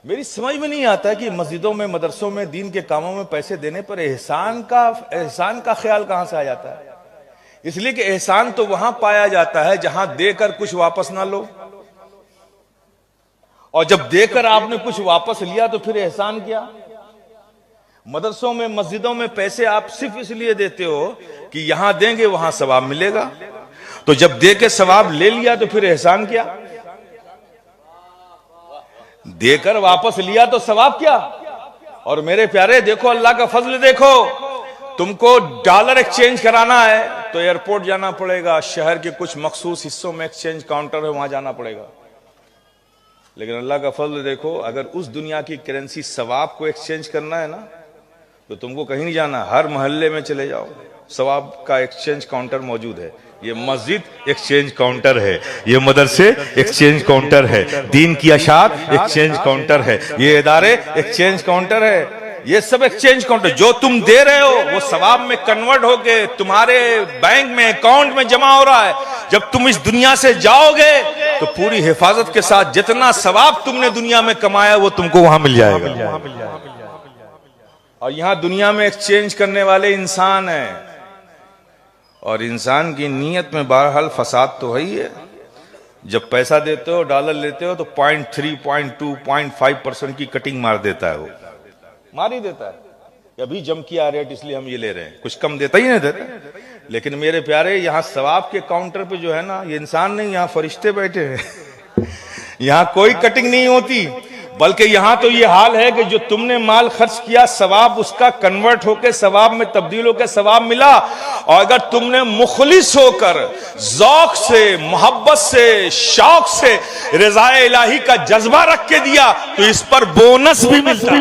मेरी समझ में नहीं आता कि मस्जिदों में, मदरसों में, दीन के कामों में पैसे देने पर एहसान का ख्याल कहां से आ जाता है। इसलिए कि एहसान तो वहां पाया जाता है जहां देकर कुछ वापस ना लो, और जब देकर आपने कुछ वापस लिया तो फिर एहसान क्या। मदरसों में, मस्जिदों में पैसे आप सिर्फ इसलिए देते हो कि यहां देंगे वहां सवाब मिलेगा, तो जब दे के सवाब ले लिया तो फिर एहसान क्या। देकर वापस लिया तो सवाब क्या। और मेरे प्यारे देखो, अल्लाह का फजल देखो, तुमको डॉलर एक्सचेंज कराना है तो एयरपोर्ट जाना पड़ेगा, शहर के कुछ मखसूस हिस्सों में एक्सचेंज काउंटर है, वहां जाना पड़ेगा। लेकिन अल्लाह का फजल देखो, अगर उस दुनिया की करेंसी सवाब को एक्सचेंज करना है ना, तो तुमको कहीं नहीं जाना, हर मोहल्ले में चले जाओ, सवाब का एक्सचेंज काउंटर मौजूद है। ये मस्जिद एक्सचेंज काउंटर है, ये मदरसे एक्सचेंज काउंटर है, दीन की अशात एक्सचेंज काउंटर है, ये इदारे एक्सचेंज काउंटर है, ये सब एक्सचेंज काउंटर। जो तुम दे रहे हो वो सवाब में कन्वर्ट होके तुम्हारे बैंक में, अकाउंट में जमा हो रहा है। जब तुम इस दुनिया से जाओगे तो पूरी हिफाजत के साथ जितना सवाब तुमने दुनिया में कमाया वो तुमको वहां मिल जाएगा। और यहां दुनिया में एक्सचेंज करने वाले इंसान हैं, और इंसान की नीयत में बहरहाल फसाद तो है ही है। जब पैसा देते हो, डॉलर लेते हो, तो 0.3, 0.2, 0.5% की कटिंग मार देता है, वो मार ही देता है। अभी जम किया रेट इसलिए हम ये ले रहे हैं, कुछ कम देता ही नहीं देता। लेकिन मेरे प्यारे, यहां सवाब के काउंटर पे जो है ना, ये इंसान नहीं, यहां फरिश्ते बैठे हैं। यहां कोई कटिंग नहीं होती, बल्कि यहां तो ये हाल है कि जो तुमने माल खर्च किया, सवाब उसका कन्वर्ट होकर सवाब में तब्दील होकर सवाब मिला। और अगर तुमने मुखलिस होकर, ज़ौक़ से, मोहब्बत से, शौक से रज़ाए इलाही का जज्बा रख के दिया तो इस पर बोनस भी मिलता।